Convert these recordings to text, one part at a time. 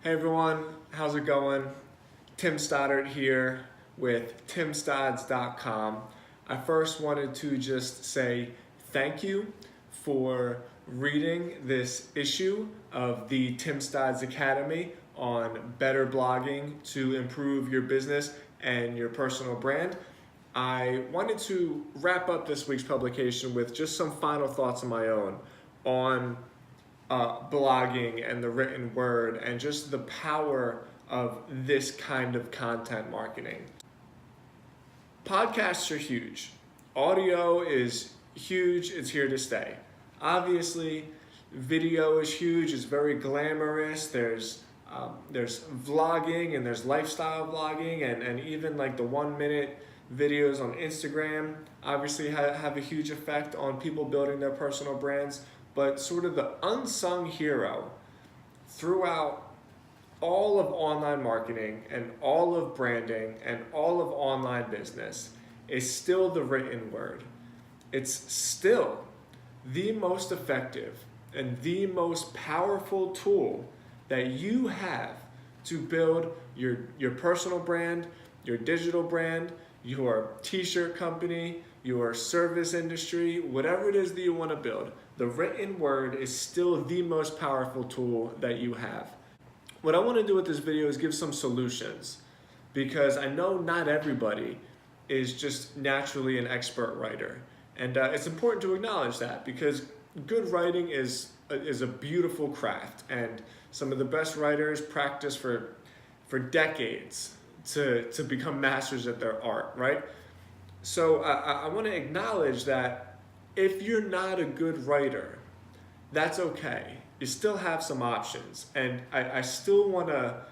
Hey everyone, how's it going? Tim Stoddard here with timstodds.com. I first wanted to just say thank you for reading this issue of the Tim Stodds Academy on better blogging to improve your business and your personal brand. I wanted to wrap up this week's publication with just some final thoughts of my own on blogging and the written word and just the power of this kind of content marketing. Podcasts are huge. Audio is huge. It's here to stay. Obviously, video is huge. It's very glamorous. There's vlogging and there's lifestyle vlogging and even like the 1-minute videos on Instagram obviously have a huge effect on people building their personal brands. But sort of the unsung hero throughout all of online marketing and all of branding and all of online business is still the written word. It's still the most effective and the most powerful tool that you have to build your personal brand, your digital brand, your t-shirt company, your service industry, whatever it is that you want to build. The written word is still the most powerful tool that you have. What I want to do with this video is give some solutions because I know not everybody is just naturally an expert writer. And it's important to acknowledge that because good writing is a beautiful craft, and some of the best writers practice for decades to become masters at their art, right? So I want to acknowledge that if you're not a good writer, that's okay. You still have some options. And I still want to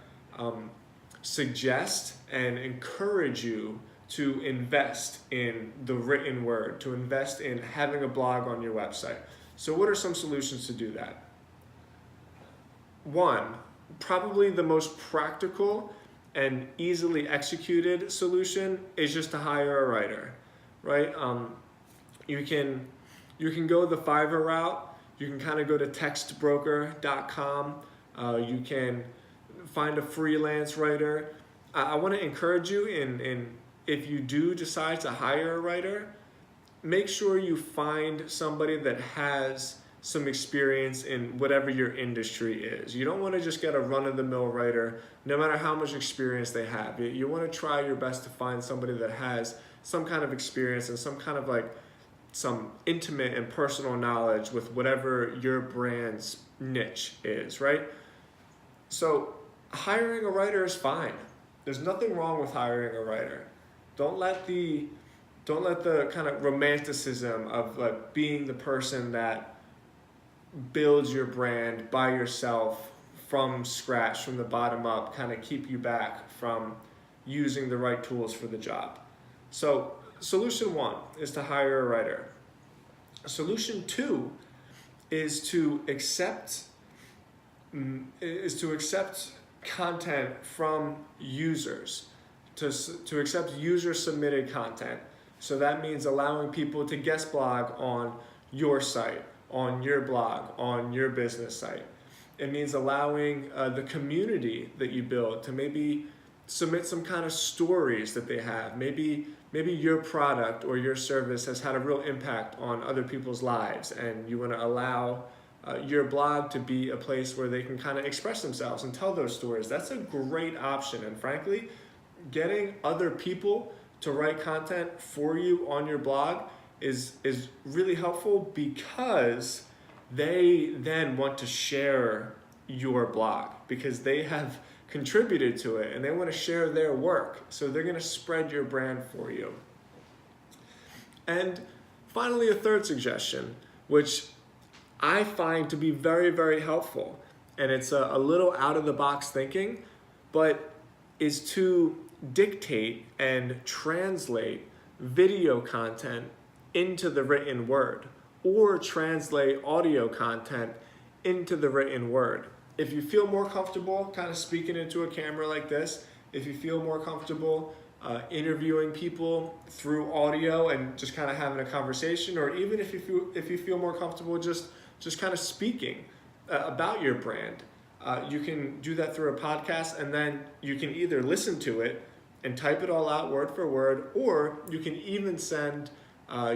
suggest and encourage you to invest in the written word, to invest in having a blog on your website. So what are some solutions to do that? One, probably the most practical and easily executed solution is just to hire a writer, right? You can go the Fiverr route. You can kind of go to textbroker.com. You can find a freelance writer. I want to encourage you in if you do decide to hire a writer, make sure you find somebody that has some experience in whatever your industry is. You don't want to just get a run-of-the-mill writer, no matter how much experience they have. You want to try your best to find somebody that has some kind of experience and some kind of some intimate and personal knowledge with whatever your brand's niche is, right? So hiring a writer is fine. There's nothing wrong with hiring a writer. Don't let the kind of romanticism of being the person that builds your brand by yourself from scratch, from the bottom up, kind of keep you back from using the right tools for the job. So solution one is to hire a writer. Solution two is to accept content from users, to accept user submitted content. So that means allowing people to guest blog on your site, on your blog, on your business site. It means allowing the community that you build to maybe submit some kind of stories that they have. Maybe your product or your service has had a real impact on other people's lives, and you want to allow your blog to be a place where they can kind of express themselves and tell those stories. That's a great option. And frankly, getting other people to write content for you on your blog is really helpful because they then want to share your blog because they have contributed to it and they want to share their work. So they're going to spread your brand for you. And finally, a third suggestion, which I find to be very, very helpful, and it's a little out of the box thinking, but is to dictate and translate video content into the written word, or translate audio content into the written word. If you feel more comfortable kind of speaking into a camera like this, if you feel more comfortable interviewing people through audio and just kind of having a conversation, or even if you feel more comfortable just kind of speaking about your brand, you can do that through a podcast, and then you can either listen to it and type it all out word for word, or you can even send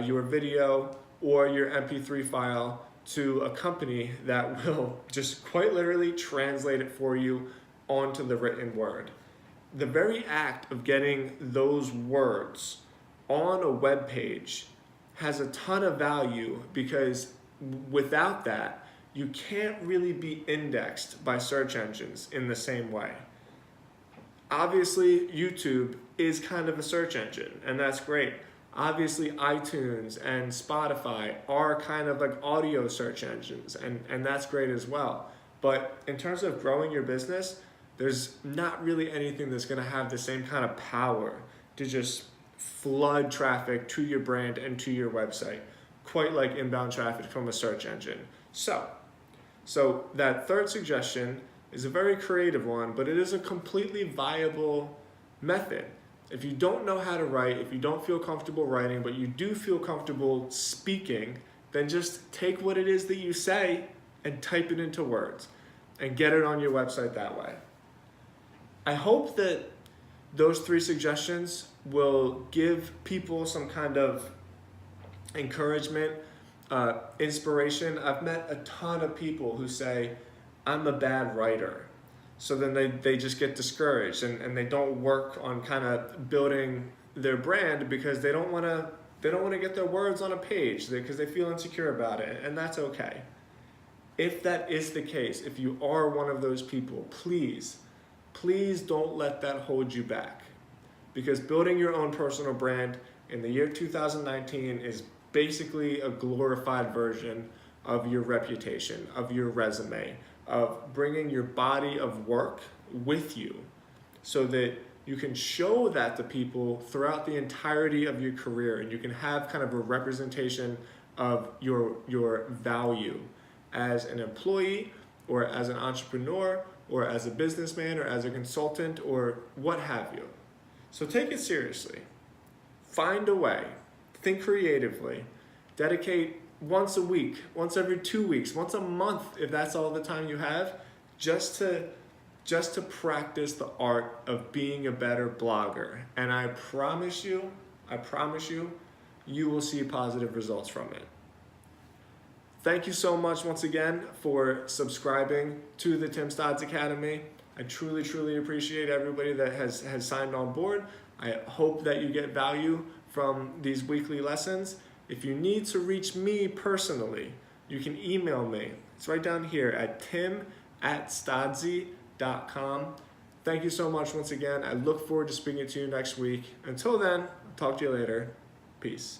your video or your MP3 file to a company that will just quite literally translate it for you onto the written word. The very act of getting those words on a web page has a ton of value, because without that, you can't really be indexed by search engines in the same way. Obviously, YouTube is kind of a search engine, and that's great. Obviously, iTunes and Spotify are kind of like audio search engines, and that's great as well. But in terms of growing your business, there's not really anything that's going to have the same kind of power to just flood traffic to your brand and to your website, quite like inbound traffic from a search engine. So that third suggestion is a very creative one, but it is a completely viable method. If you don't know how to write, if you don't feel comfortable writing, but you do feel comfortable speaking, then just take what it is that you say and type it into words and get it on your website that way. I hope that those 3 suggestions will give people some kind of encouragement, inspiration. I've met a ton of people who say, I'm a bad writer. So then they just get discouraged and they don't work on kind of building their brand because they don't want to get their words on a page because they feel insecure about it, and that's okay. If that is the case, if you are one of those people, please don't let that hold you back, because building your own personal brand in the year 2019 is basically a glorified version of your reputation, of your resume, of bringing your body of work with you so that you can show that to people throughout the entirety of your career, and you can have kind of a representation of your value as an employee or as an entrepreneur or as a businessman or as a consultant or what have you. So take it seriously. Find a way. Think creatively. Dedicate once a week, once every 2 weeks, once a month, if that's all the time you have, just to practice the art of being a better blogger. And I promise you, you will see positive results from it. Thank you so much once again for subscribing to the Tim Stodds Academy. I truly appreciate everybody that has signed on board. I hope that you get value from these weekly lessons. If you need to reach me personally, you can email me. It's right down here at tim@stodzy.com. Thank you so much once again. I look forward to speaking to you next week. Until then, talk to you later. Peace.